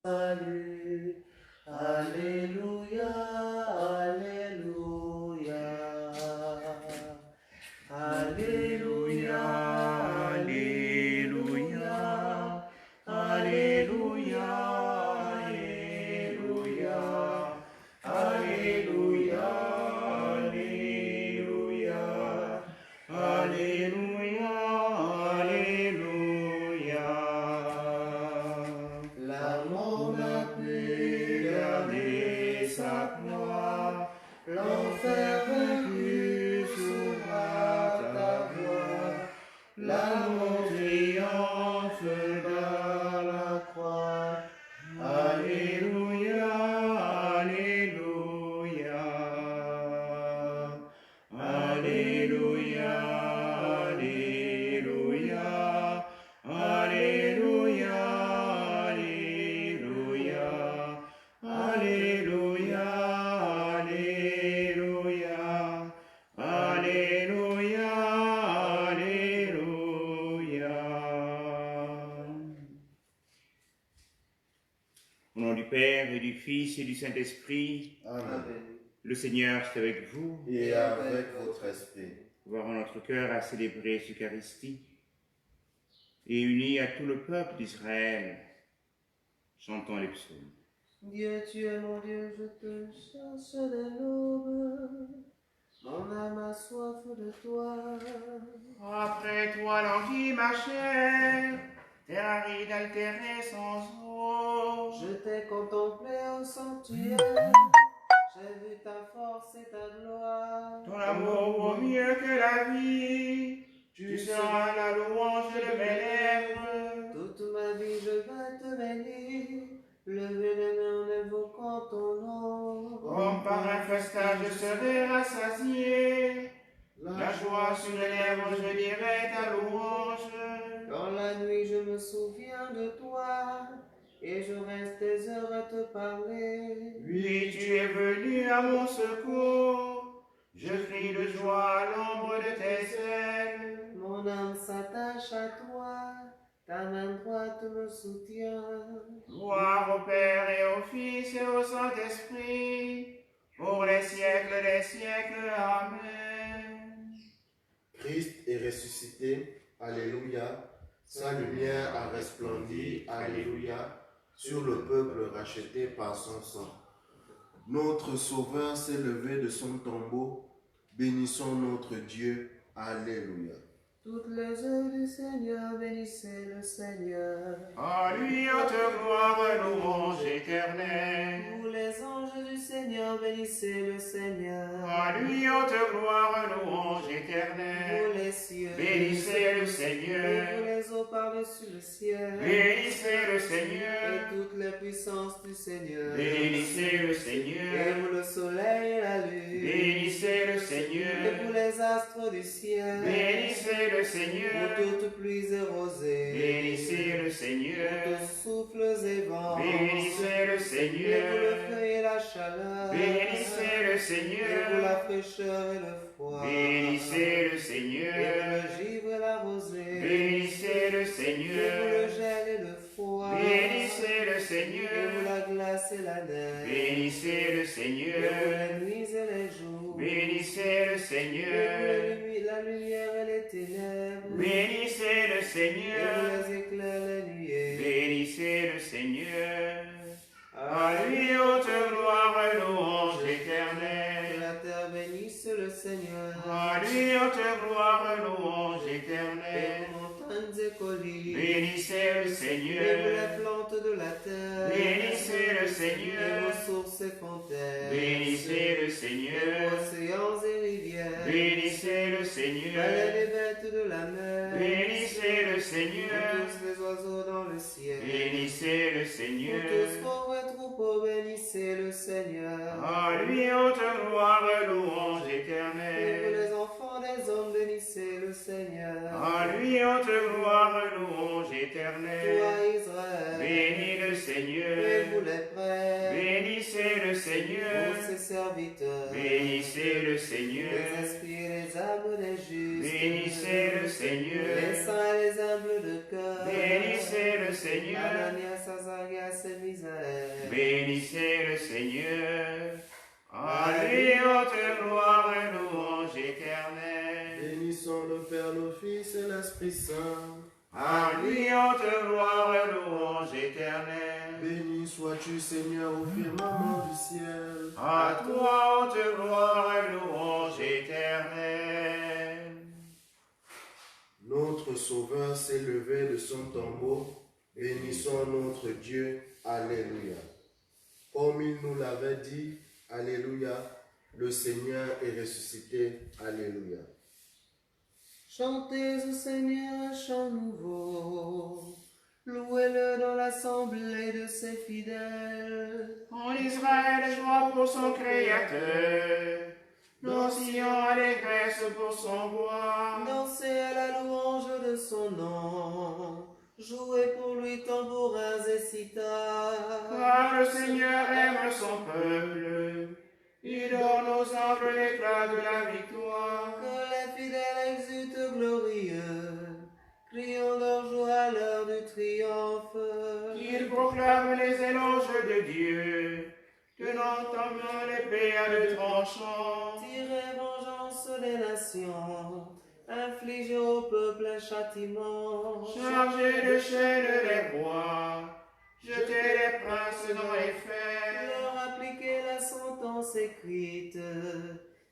salut. Alléluia, Alléluia. Alléluia, Alléluia. Alléluia, Alléluia. Alléluia, Alléluia. Alléluia, Alléluia. La mort n'a pu garder sa proie, l'enfer vaincu s'ouvra ta voix, l'amour triomphe de la croix. Alléluia, Alléluia. Alléluia, Alléluia. Alléluia, Alléluia. Alléluia, Alléluia. Alléluia, Alléluia. Au nom du Père et du Fils et du Saint-Esprit, Amen. le Seigneur est avec vous. Et avec votre esprit. Ouvrons notre cœur à célébrer l'Eucharistie et unis à tout le peuple d'Israël, chantons les psaumes. Dieu, tu es mon Dieu, je te cherche dès l'aube. Mon âme a soif de toi. Après toi, languit ma chair, terre aride altérée sans eau. Je t'ai contemplé au sanctuaire. J'ai vu ta force et ta gloire. Ton amour vaut mieux que la vie, tu seras la louange de mes lèvres. Toute ma vie, je vais te bénir. Lever les mains en évoquant ton nom. Comme par un festin, je serai rassasié. La joie sur les lèvres, je dirai ta louange. Dans la nuit, je me souviens de toi. Et je reste des heures à te parler. Oui, tu es venu à mon secours. Je crie de joie à l'ombre de tes ailes. Mon âme s'attache à toi. Ta main droite me soutient. Gloire au Père et au Fils et au Saint-Esprit, pour les siècles des siècles. Amen. Christ est ressuscité. Alléluia. Sa lumière a resplendi. Alléluia. Sur le peuple racheté par son sang. Notre Sauveur s'est levé de son tombeau. Bénissons notre Dieu. Alléluia. Toutes les œuvres du Seigneur, bénissez le Seigneur. À lui haute gloire, louange éternelle. Vous les anges du Seigneur, bénissez le Seigneur. À lui haute gloire, louange éternelle. Vous les cieux, Bénissez le et Seigneur. vous les eaux par-dessus le ciel. Bénissez le Et Seigneur. toutes les puissances du Seigneur. Bénissez le Et Seigneur. vous le soleil et la lune. Bénissez le Et Seigneur. vous les astres du ciel. Bénissez le Vous Seigneur. toutes pluies et rosées. Bénissez le Vous Seigneur. tous souffles et vents. Bénissez le Et vous le Seigneur. feu et la chaleur. Bénissez le Et vous Seigneur. la fraîcheur et le froid. Bénissez le Et vous Seigneur. le givre et la rosée. Bénissez le Et vous Seigneur. le gel et le froid. Bénissez le Et vous Seigneur. la glace et la neige. Bénissez le Et vous Seigneur. les nuits et les jours. Bénissez le Et Seigneur. vous la lumière et les ténèbres. Bénissez le Et vous Seigneur. les éclairs, les nuées. Bénissez le Seigneur. À Alléluia. lui haute gloire, louange Que éternelle. la terre bénisse le Seigneur. À lui haute gloire, louange Et éternelle. vos montagnes et collines. Bénissez le Et vous Seigneur. les plantes de la terre. Bénissez le Et Seigneur. vos sources et fontaines. Bénissez le Et Seigneur. vos océans et rivières. Bénissez le Allez Seigneur. les bêtes de la mer. Bénissez le Et Seigneur. tous les oiseaux dans le ciel. Bénissez le Vous Seigneur. tous pauvres troupeaux, bénissez le Seigneur. À lui haute gloire, louange Et vous éternelle. les enfants des hommes, bénissez le Seigneur. À lui haute gloire, louange éternelle. Toi Israël. Bénis le Et Seigneur. vous les prêtres. Bénissez le Seigneur. Vous ses serviteurs. Bénissez le Les Seigneur. esprits et les âmes des justes. Bénissez le Les Seigneur. saints et les humbles de cœur. Bénissez le Seigneur. Ananias, Azarias et Misaël. Bénissez le Seigneur. À lui haute gloire et louange éternelle. Bénissons le Père, le Fils et l'Esprit Saint. À lui haute gloire et louange éternelle. Béni sois-tu, Seigneur, au firmament du ciel. À toi haute gloire et louange éternelle. Notre Sauveur s'est levé de son tombeau. Bénissons notre Dieu. Alléluia. Comme il nous l'avait dit, Alléluia, le Seigneur est ressuscité. Alléluia. Chantez au Seigneur un chant nouveau. Louez-le dans l'assemblée de ses fidèles. En Israël, joie pour son Créateur. Dans Sion, allégresse pour son roi. Dansez à la louange de son nom. Jouez pour lui tambourins et cithars. Car le Seigneur aime son peuple. Il donne aux anges l'éclat de la victoire. Que les fidèles exultent glorieux. Crions leur joie à l'heure du triomphe. Qu'il proclame les éloges de Dieu. Tenant en main l'épée à deux tranchants. Tirez vengeance des nations. Infligez au peuple un châtiment. Chargez de chaînes les rois. Jetez les princes dans les fers. Leur appliquez la sentence écrite.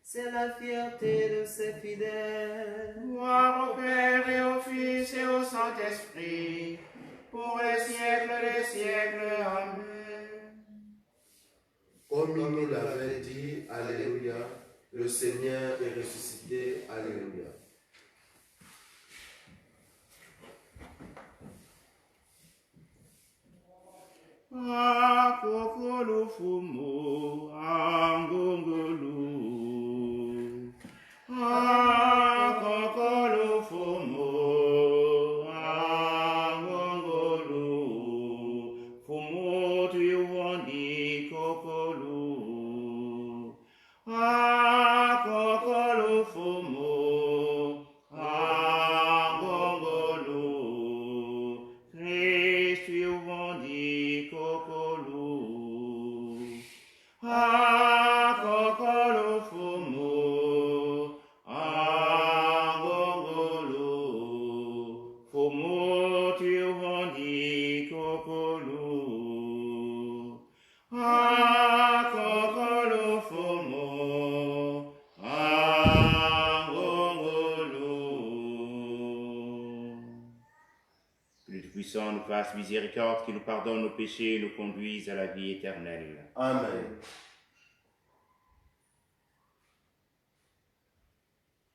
C'est la fierté de ses fidèles. Gloire au Père et au Fils et au Saint-Esprit, pour les siècles des siècles. Amen. Comme il nous l'avait dit, Alléluia, le Seigneur est ressuscité. Alléluia. Akokolo fumo angongolu. Akokolo fumo angongolu. Fumo tuyuwandi kokolu. Akokolo fumo angongolu. Christ tuyuwandi kokolu. Akokolo fumo angongolu. Fumo tuyuwandi kokolu. Akokolo fumo angongolu. Que le Tout-Puissant nous fasse miséricorde, qu'il nous pardonne nos péchés et nous conduise à la vie éternelle. Amen.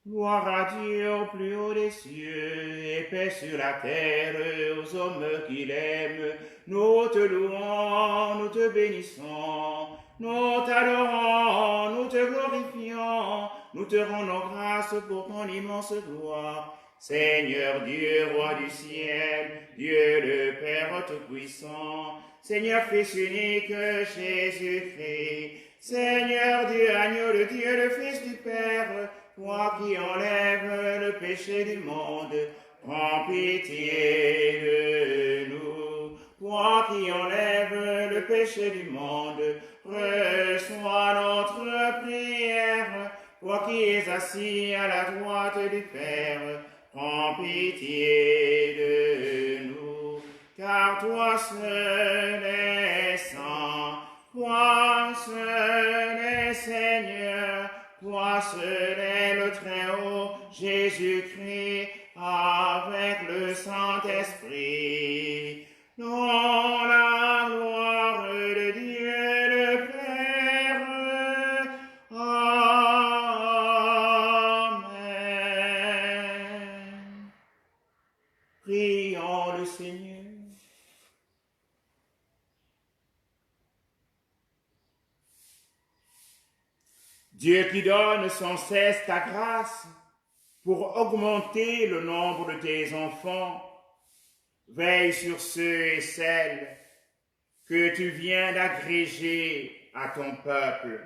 Gloire à Dieu au plus haut des cieux, et paix sur la terre aux hommes qu'il aime. Nous te louons, nous te bénissons, nous t'adorons, nous te glorifions, nous te rendons grâce pour ton immense gloire. Seigneur Dieu, roi du ciel, Dieu le Père Tout-Puissant, Seigneur Fils unique, Jésus-Christ, Seigneur Dieu, agneau de Dieu, le Fils du Père, toi qui enlèves le péché du monde, prends pitié de nous. Toi qui enlèves le péché du monde, reçois notre prière. Toi qui es assis à la droite du Père, prends pitié de nous. Car toi seul es saint, toi seul es Seigneur, toi seul est le Très-Haut, Jésus-Christ, avec le Saint-Esprit. Dans la gloire de Dieu le Père. Amen. Prions le Seigneur. Dieu qui donne sans cesse ta grâce pour augmenter le nombre de tes enfants, veille sur ceux et celles que tu viens d'agréger à ton peuple.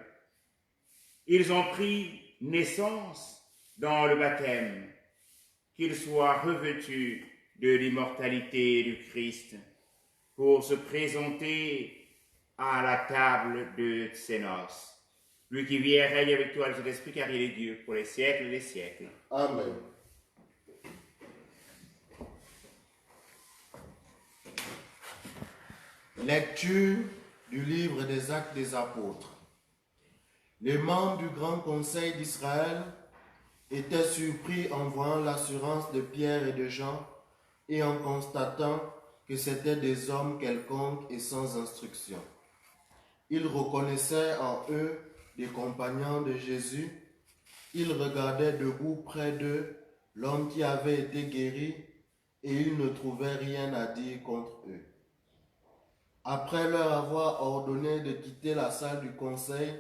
Ils ont pris naissance dans le baptême, qu'ils soient revêtus de l'immortalité du Christ. pour se présenter à la table de ses noces. Lui qui vit et règne avec toi, le Saint-Esprit, car il est Dieu pour les siècles des siècles. Amen. Lecture du livre des Actes des Apôtres. Les membres du Grand Conseil d'Israël étaient surpris en voyant l'assurance de Pierre et de Jean et en constatant que c'étaient des hommes quelconques et sans instruction. Ils reconnaissaient en eux des compagnons de Jésus. Ils regardaient debout près d'eux l'homme qui avait été guéri et ils ne trouvaient rien à dire contre eux. Après leur avoir ordonné de quitter la salle du conseil,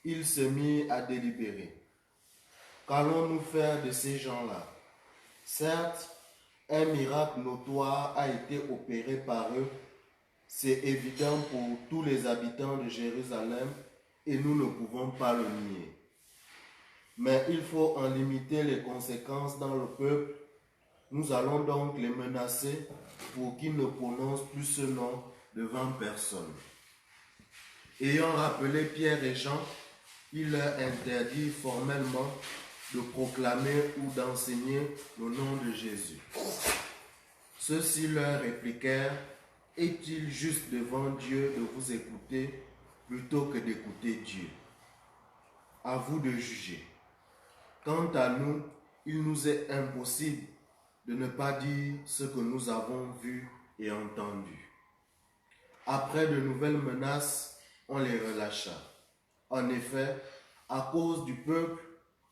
ils se mirent à délibérer. Qu'allons-nous faire de ces gens-là? Certes, un miracle notoire a été opéré par eux. C'est évident pour tous les habitants de Jérusalem et nous ne pouvons pas le nier. Mais il faut en limiter les conséquences dans le peuple. Nous allons donc les menacer pour qu'ils ne prononcent plus ce nom devant personne. Ayant rappelé Pierre et Jean, il leur interdit formellement de proclamer ou d'enseigner le nom de Jésus. Ceux-ci leur répliquèrent: est-il juste devant Dieu de vous écouter plutôt que d'écouter Dieu? À vous de juger. Quant à nous, il nous est impossible de ne pas dire ce que nous avons vu et entendu. Après de nouvelles menaces, on les relâcha. En effet, à cause du peuple,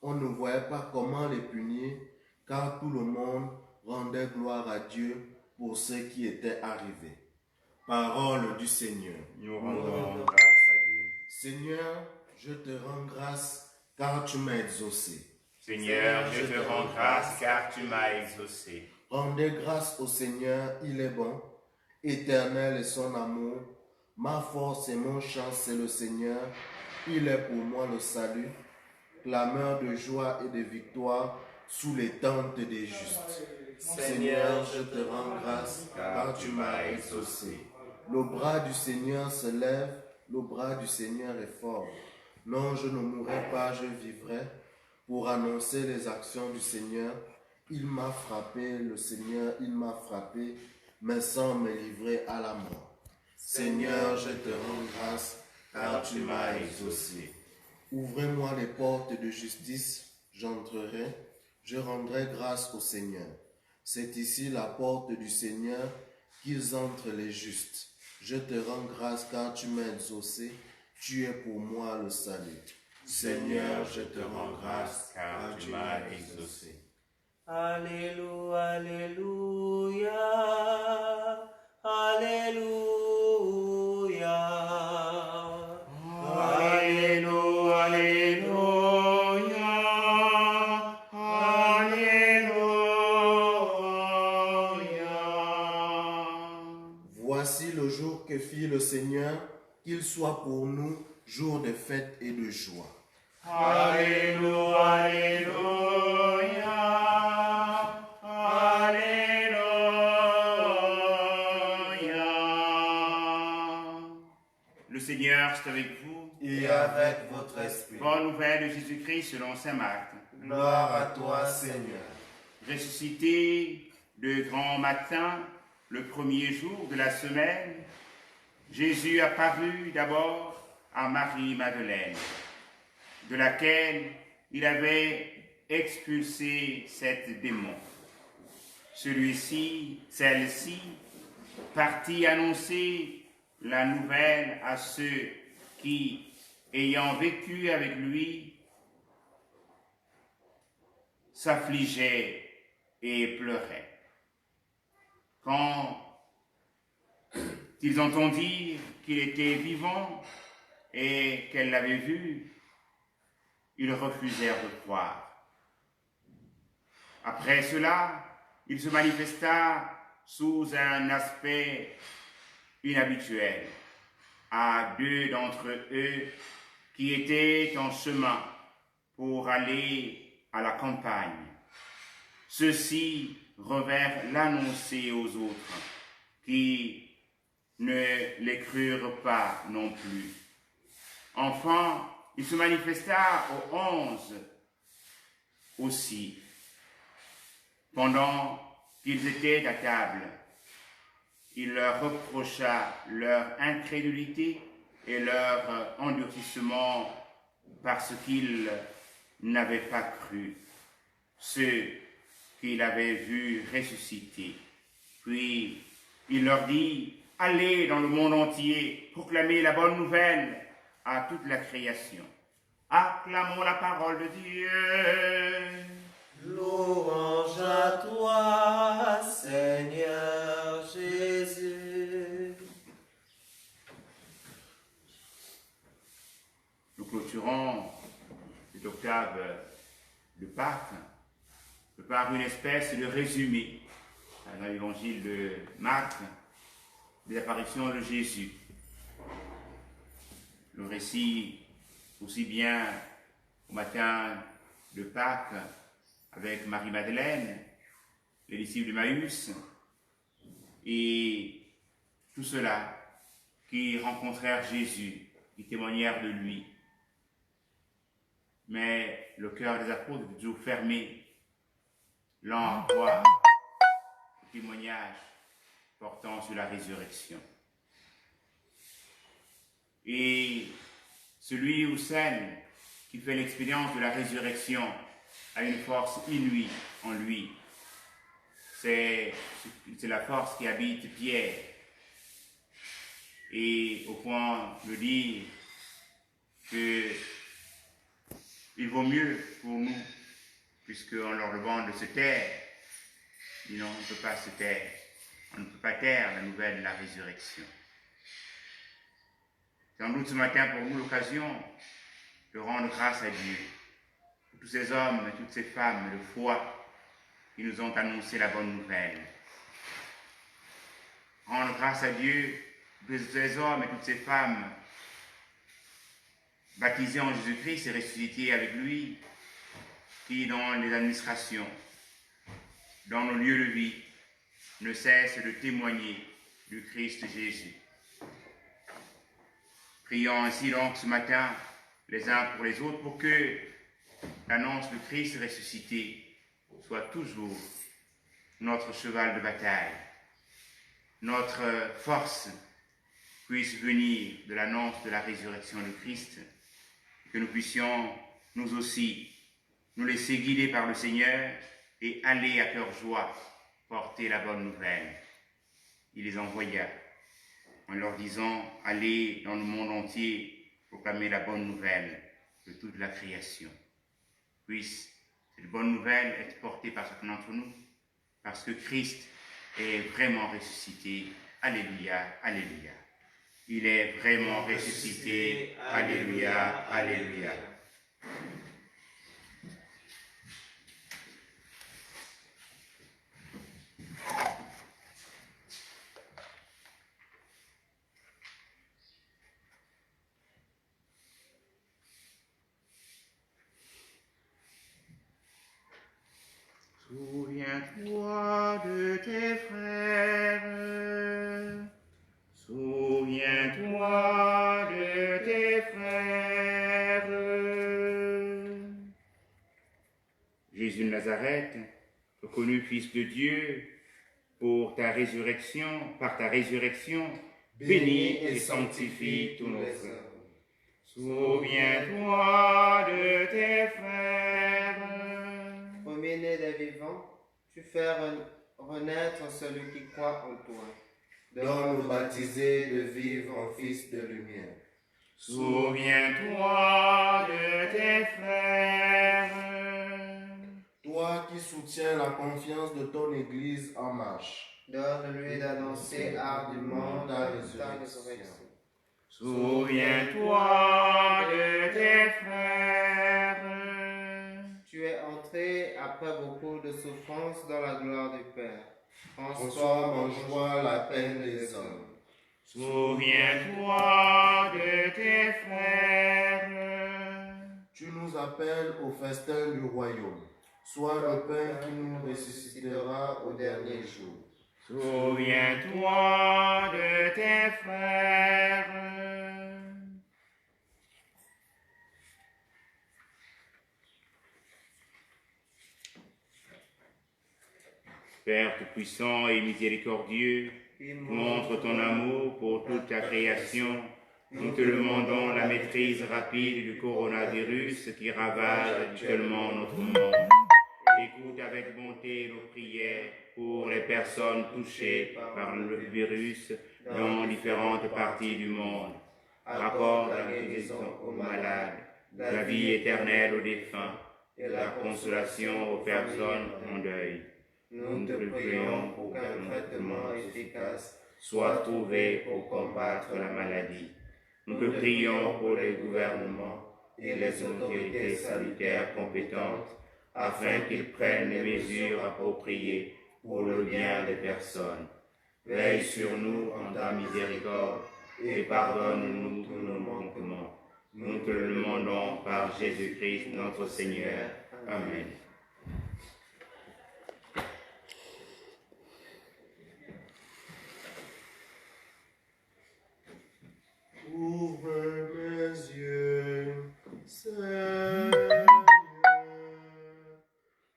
on ne voyait pas comment les punir, car tout le monde rendait gloire à Dieu pour ce qui était arrivé. Parole du Seigneur. Nous rendons grâce à Dieu. Seigneur, je te rends grâce car tu m'as exaucé. Seigneur, je te rends grâce car tu m'as exaucé. Rendez grâce au Seigneur, il est bon. Éternel est son amour. Ma force et mon chant, c'est le Seigneur. Il est pour moi le salut. Clameur de joie et de victoire sous les tentes des justes. Seigneur, je te rends grâce car tu m'as exaucé. Le bras du Seigneur se lève, le bras du Seigneur est fort. Non, je ne mourrai pas, je vivrai pour annoncer les actions du Seigneur. Il m'a frappé, le Seigneur, il m'a frappé, mais sans me livrer à la mort. Seigneur, je te rends grâce car tu m'as exaucé. Ouvrez-moi les portes de justice, j'entrerai, je rendrai grâce au Seigneur. C'est ici la porte du Seigneur, qu'ils entrent les justes. Je te rends grâce car tu m'as exaucé, tu es pour moi le salut. Seigneur, je te rends grâce car tu m'as exaucé. Alléluia, Alléluia, Alléluia. Alléluia, Alléluia. Voici le jour que fit le Seigneur, qu'il soit pour nous jour de fête et de joie. Alléluia, Alléluia, Alléluia. Le Seigneur est avec vous. Et avec votre esprit. Bonne nouvelle de Jésus-Christ selon saint Marc. Gloire à toi, Seigneur. Ressuscité de grand matin, le premier jour de la semaine, Jésus apparut d'abord à Marie-Madeleine, de laquelle il avait expulsé 7 démons. Celle-ci, partit annoncer la nouvelle à ceux qui, ayant vécu avec lui, s'affligeaient et pleuraient. Quand ils entendirent qu'il était vivant et qu'elle l'avait vu, ils refusèrent de croire. Après cela, il se manifesta sous un aspect inhabituel à 2 d'entre eux qui étaient en chemin pour aller à la campagne. Ceux-ci revinrent l'annoncer aux autres qui ne les crurent pas non plus. Enfin, il se manifesta aux 11 aussi, pendant qu'ils étaient à table. Il leur reprocha leur incrédulité et leur endurcissement parce qu'ils n'avaient pas cru ceux qu'il avait vus ressusciter. Puis il leur dit, allez dans le monde entier, proclamez la bonne nouvelle à toute la création. Acclamons la parole de Dieu. Louange à toi, Seigneur Jésus. Nous clôturons cette octave de Pâques par une espèce de résumé dans l'évangile de Marc des apparitions de Jésus. Le récit aussi bien au matin de Pâques avec Marie-Madeleine, les disciples d'Emmaüs, et tout cela qui rencontrèrent Jésus, qui témoignèrent de lui. Mais le cœur des apôtres est toujours fermé, lent à voir le témoignage portant sur la résurrection. Et celui ou celle qui fait l'expérience de la résurrection a une force inouïe en lui. C'est la force qui habite Pierre. Et au point de dire qu'il vaut mieux pour nous, puisqu'on leur demande de se taire, sinon on ne peut pas se taire. On ne peut pas taire la nouvelle de la résurrection. Sans doute ce matin pour nous l'occasion de rendre grâce à Dieu pour tous ces hommes et toutes ces femmes de foi qui nous ont annoncé la bonne nouvelle. Rendre grâce à Dieu pour tous ces hommes et toutes ces femmes baptisés en Jésus-Christ et ressuscités avec lui, qui dans les administrations, dans nos lieux de vie, ne cessent de témoigner du Christ Jésus. Prions ainsi donc ce matin les uns pour les autres pour que l'annonce du Christ ressuscité soit toujours notre cheval de bataille. Notre force puisse venir de l'annonce de la résurrection de Christ, que nous puissions nous aussi nous laisser guider par le Seigneur et aller à cœur joie porter la bonne nouvelle. Il les envoya en leur disant, allez dans le monde entier proclamer la bonne nouvelle de toute la création. Puisse cette bonne nouvelle être portée par chacun d'entre nous, parce que Christ est vraiment ressuscité. Alléluia, alléluia. Il est vraiment ressuscité. Alléluia, alléluia. Souviens-toi de tes frères, souviens-toi de tes frères. Jésus de Nazareth, reconnu Fils de Dieu, pour ta résurrection, par ta résurrection, bénis et sanctifie tous nos frères. Souviens-toi de tes frères. Premier-né des vivants, tu fais renaître celui qui croit en toi. Donne aux baptisés de vivre en fils de lumière. Souviens-toi de tes frères. Toi qui soutiens la confiance de ton Église en marche. Donne-lui d'annoncer ardemment ta résurrection. Souviens-toi de tes frères. Tu es entré après beaucoup de souffrances dans la gloire du Père. Transforme en joie la peine des hommes. Souviens-toi de tes frères. Tu nous appelles au festin du royaume. Sois le pain qui nous ressuscitera au dernier jour. Souviens-toi de tes frères. Père tout-puissant et miséricordieux, montre ton amour pour toute ta création. Nous te demandons la maîtrise rapide du coronavirus qui ravage actuellement notre monde. Écoute avec bonté nos prières pour les personnes touchées par le virus dans différentes parties du monde. Accorde la guérison aux malades, la vie éternelle aux défunts et la consolation aux personnes en deuil. Nous te prions pour qu'un traitement efficace soit trouvé pour combattre la maladie. Nous te prions pour les gouvernements et les autorités sanitaires compétentes afin qu'ils prennent les mesures appropriées pour le bien des personnes. Veille sur nous en ta miséricorde et pardonne-nous tous nos manquements. Nous te le demandons par Jésus-Christ notre Seigneur. Amen. Ouvre mes yeux, Seigneur,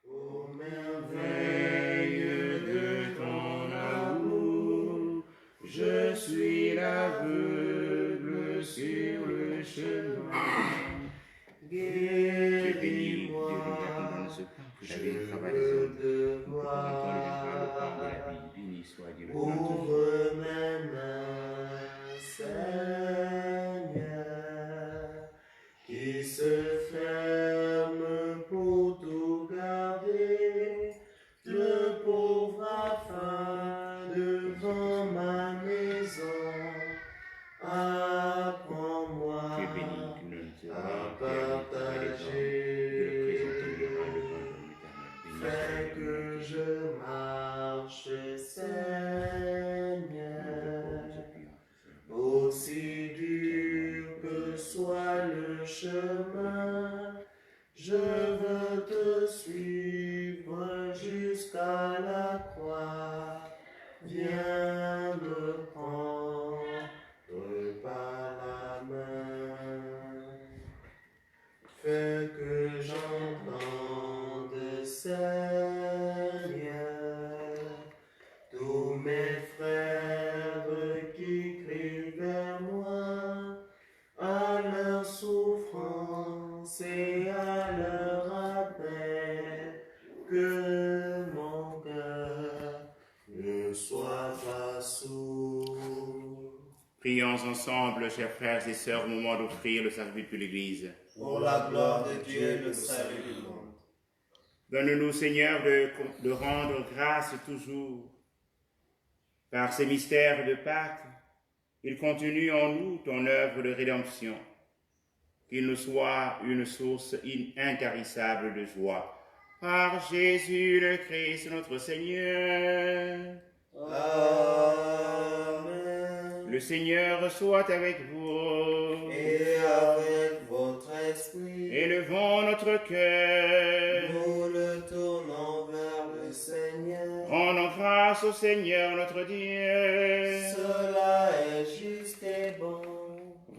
ô merveille de ton amour. Je suis l'aveugle sur le chemin. Guéris-moi, je je veux te voir. Ouvre mes mains, Seigneur, qui se ferment pour tout garder. Le pauvre afin devant ma maison. Apprends-moi à partager. Fais que je marche, Seigneur, aussi dur que soit le chemin. Je veux te suivre jusqu'à la croix. Viens me prendre par la main. Fais que j'entende, Seigneur, tous mes frères qui crient vers moi à leur souffrance et à leur appel, que mon cœur ne soit pas sourd. Prions ensemble, chers frères et sœurs, au moment d'offrir le sacrifice de l'Église. Pour la gloire de Dieu, le salut du monde. Donne-nous, Seigneur, de rendre grâce toujours. Par ces mystères de Pâques, il continue en nous ton œuvre de rédemption. Qu'il nous soit une source intarissable de joie. Par Jésus le Christ, notre Seigneur. Amen. Le Seigneur soit avec vous. Et avec votre esprit, Élevons notre cœur. nous le tournons vers le Seigneur. Rendons grâce au Seigneur notre Dieu. Cela est juste et bon.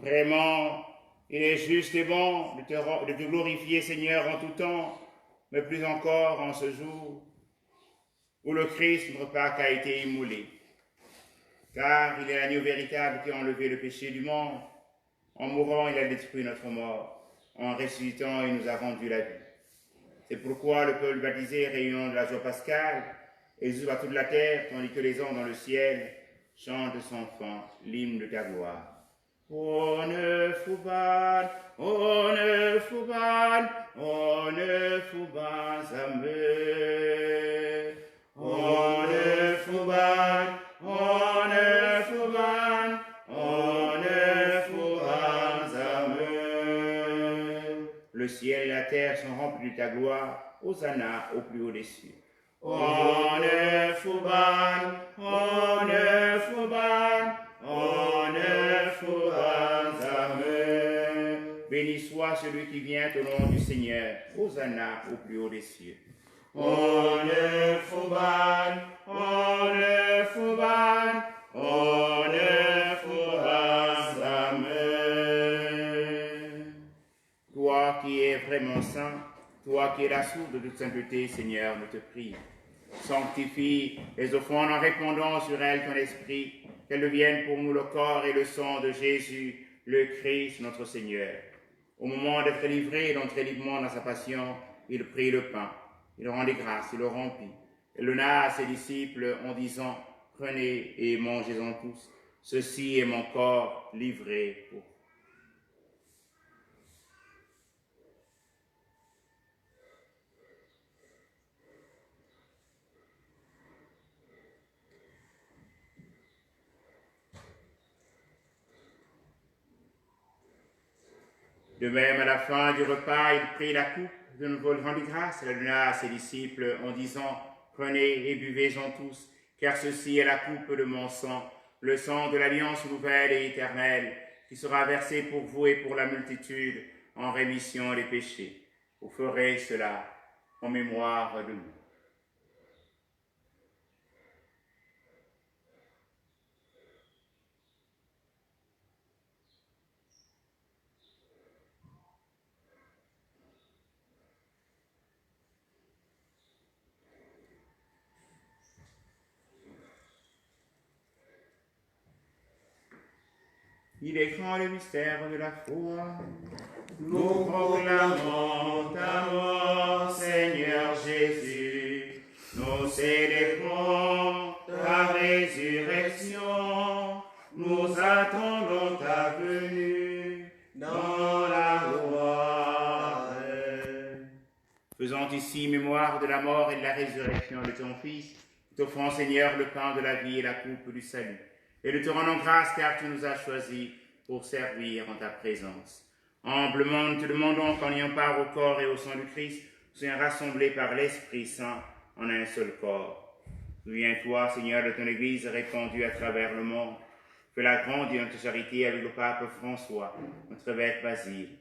Vraiment, il est juste et bon de te glorifier, Seigneur, en tout temps, mais plus encore en ce jour où le Christ, notre Pâque, a été immolé. Car il est l'agneau véritable qui a enlevé le péché du monde. En mourant, il a détruit notre mort. En ressuscitant, il nous a rendu la vie. C'est pourquoi le peuple baptisé, réunion de la joie pascale, exulte à toute la terre, tandis que les anges dans le ciel chantent sans fin l'hymne de ta gloire. On ne fouban, on ne fouban, on ne fouban jamais. On ne fouban, on ne fouban, on ne fouban jamais. Le ciel et la terre sont remplis de ta gloire, Hosanna au plus haut des cieux. On ne fouban, on ne fouban, on ne fouban jamais. Béni soit celui qui vient au nom du Seigneur, Hosanna au plus haut des cieux. Honor Fouban, honor Fouban, honor Fouban, Amen. Toi qui es vraiment saint, toi qui es la source de toute sainteté, Seigneur, nous te prions. Sanctifie les offrandes en répandant sur elles ton esprit, qu'elles deviennent pour nous le corps et le sang de Jésus, le Christ, notre Seigneur. Au moment d'être livré et d'entrer librement dans sa passion, il prit le pain, il rendit grâce, il le rompit, et le donna à ses disciples en disant, « Prenez et mangez-en tous, ceci est mon corps livré pour vous. » De même, à la fin du repas, il prit la coupe, de nouveau il rendit grâce, et la donna à ses disciples en disant, « Prenez et buvez-en tous, car ceci est la coupe de mon sang, le sang de l'alliance nouvelle et éternelle, qui sera versé pour vous et pour la multitude en rémission des péchés. Vous ferez cela en mémoire de nous. » Il est grand le mystère de la foi. Nous proclamons ta mort, Seigneur Jésus. Nous célébrons ta résurrection. Nous attendons ta venue dans la gloire. Faisant ici mémoire de la mort et de la résurrection de ton Fils, nous t'offrons, Seigneur, le pain de la vie et la coupe du salut. Et nous te rendons grâce car tu nous as choisis pour servir en ta présence. Humblement, nous te demandons qu'en ayant part au corps et au sang du Christ, nous soyons rassemblés par l'Esprit Saint en un seul corps. Souviens-toi, Seigneur, de ton Église répandue à travers le monde. Fais-la grandir dans ta charité avec le pape François, notre évêque Basile,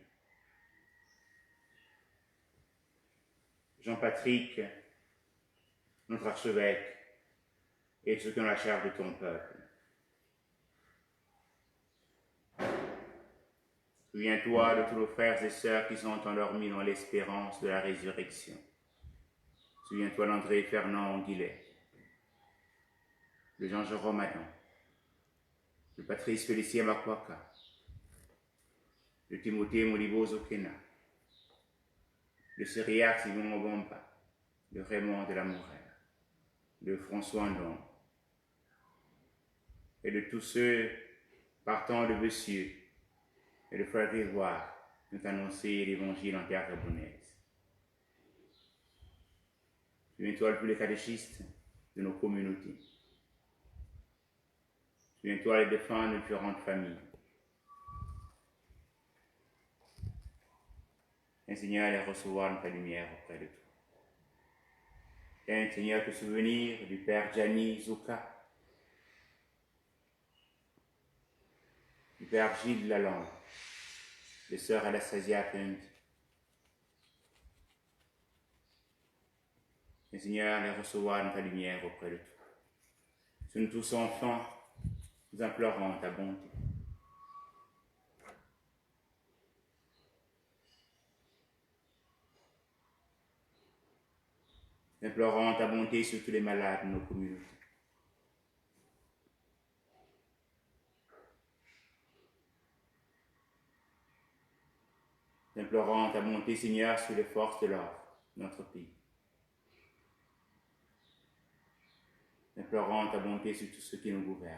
Jean-Patrick, notre archevêque, et ceux qui ont la charge de ton peuple. Souviens-toi de tous nos frères et sœurs qui sont endormis dans l'espérance de la résurrection. Souviens-toi d'André Fernand Guillet, de Jean-Jérôme Adam, de Patrice Félicien Makwaka, de Timothée Molibo Zokena, de Cyriac Simon Obomba, de Raymond de la Morelle, de François Andon, et de tous ceux partant de Bessieux et de Frère Grégoire qui ont annoncé l'évangile en terre gabonaise. Souviens-toi de tous les catéchistes de nos communautés. Souviens-toi les défunts de différentes familles. Et Seigneur, les recevoir dans ta lumière auprès de toi. Et Seigneur, te souvenir du Père Gianni Zucca, du Père Gilles Lalande, de Sœur Anastasia Kunt. Et Seigneur, les recevoir dans ta lumière auprès de toi. Sur nous tous enfants, nous implorons ta bonté. Nous implorons ta bonté sur tous les malades de nos communautés. Nous implorons ta bonté, Seigneur, sur les forces de l'ordre de notre pays. Nous implorons ta bonté sur tous ceux qui nous gouvernent.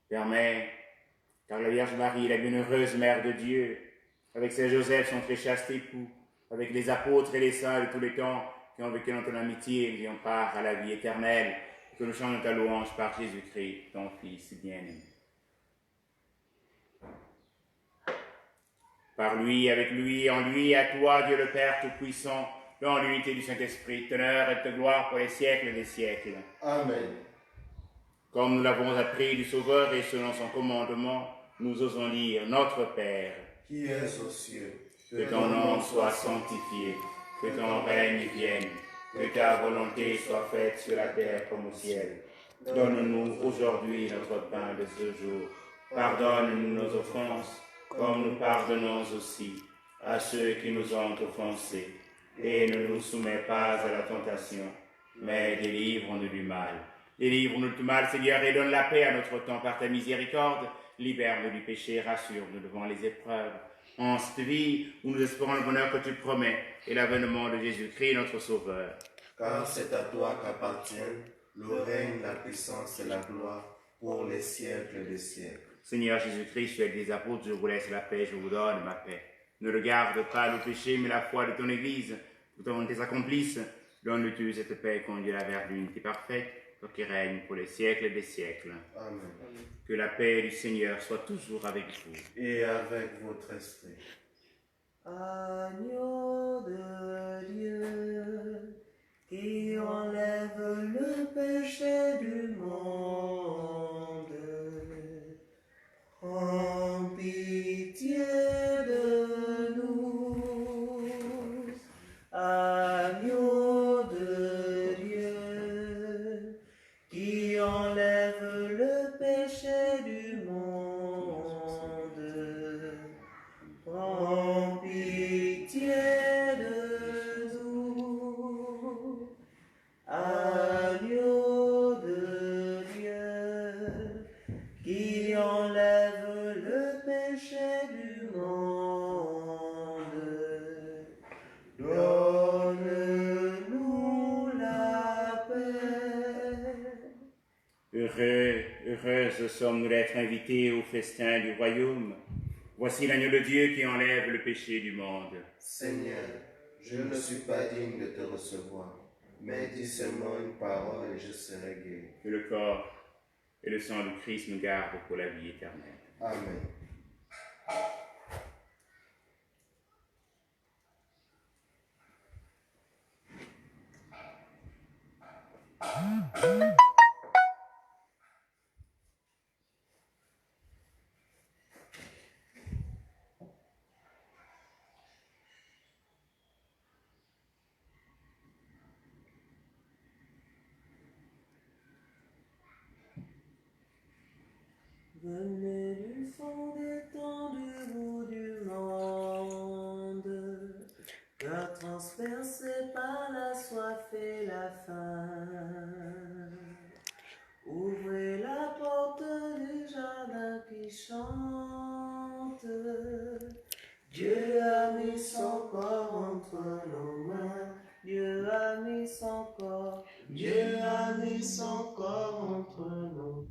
Permets, car la Vierge Marie, la bienheureuse Mère de Dieu, avec Saint Joseph, son très chaste époux, avec les apôtres et les saints de tous les temps qui ont vécu dans ton amitié et qui ont part à la vie éternelle, que nous chantons ta louange par Jésus-Christ, ton Fils bien-aimé. Par lui, avec lui, en lui, à toi, Dieu le Père Tout-Puissant, dans l'unité du Saint-Esprit, honneur et de gloire pour les siècles des siècles. Amen. Comme nous l'avons appris du Sauveur et selon son commandement, nous osons dire Notre Père, Qui es aux cieux, que Que ton nom soit sanctifié, que ton règne vienne, que ta volonté soit faite sur la terre comme au ciel. Donne-nous aujourd'hui notre pain de ce jour. Pardonne-nous nos offenses, comme nous pardonnons aussi à ceux qui nous ont offensés. Et ne nous soumets pas à la tentation, mais délivre-nous du mal. Délivre-nous du mal, Seigneur, et donne la paix à notre temps par ta miséricorde. Libère-nous du péché, rassure-nous devant les épreuves. En cette vie où nous espérons le bonheur que tu promets et l'avènement de Jésus-Christ, notre Sauveur. Car c'est à toi qu'appartiennent le règne, la puissance et la gloire pour les siècles des siècles. Seigneur Jésus-Christ, tu es des apôtres, je vous laisse la paix, je vous donne ma paix. Ne regarde pas le péché, mais la foi de ton Église, que ta volonté s'accomplisse. Donne-tu cette paix et conduis-la vers l'unité parfaite, toi qui règnes pour les siècles des siècles. Amen. Que la paix du Seigneur soit toujours avec vous. Et avec votre esprit. Agneau de Dieu, qui enlève le péché du monde, prends pitié de nous. Agneau de Dieu, qui enlève le péché du monde, prends pitié de nous. Agneau de Dieu, qui enlève le péché du monde, donne-nous la paix. Heureuses sommes-nous d'être invités au festin du royaume. Voici l'agneau de Dieu qui enlève le péché du monde. Seigneur, je ne suis pas digne de te recevoir, mais dis seulement une parole et je serai guéri. Que le corps et le sang du Christ nous gardent pour la vie éternelle. Amen. Venez du fond des temps, du bout du monde, cœur transpercé par la soif et la faim. Ouvrez la porte du jardin qui chante. Dieu a mis son corps entre nos mains. Dieu a mis son corps. Dieu a mis son corps entre nos mains.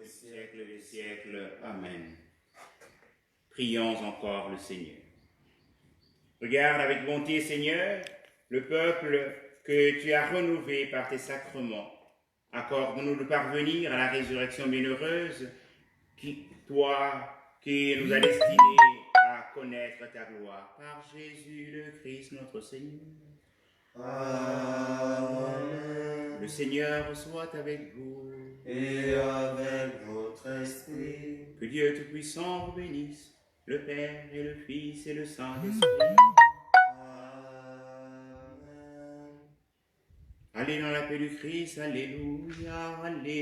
Siècles des siècles. Amen. Prions encore le Seigneur. Regarde avec bonté, Seigneur, le peuple que tu as renouvelé par tes sacrements. Accorde-nous de parvenir à la résurrection bienheureuse, toi qui nous as destinés à connaître ta gloire. Par Jésus le Christ notre Seigneur. Amen. Le Seigneur soit avec vous. Et avec votre esprit. Que Dieu Tout-Puissant vous bénisse, le Père et le Fils et le Saint-Esprit. Allez dans la paix du Christ, alléluia, alléluia.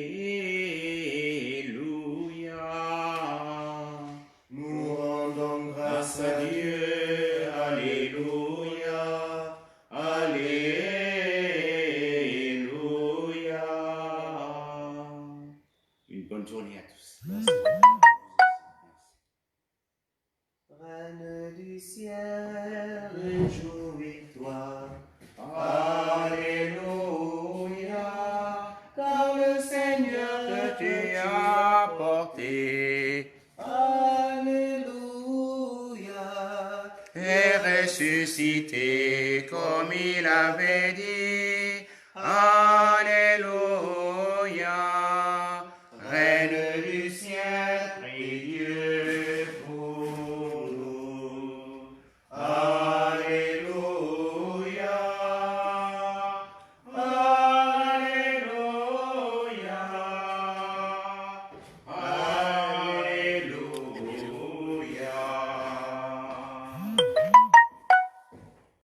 Nous rendons grâce à Dieu, alléluia, alléluia. Une bonne journée à tous. Reine du ciel, réjouis-toi. Alléluia, car le Seigneur que tu as porté Alléluia, est ressuscité comme il avait dit. Alléluia.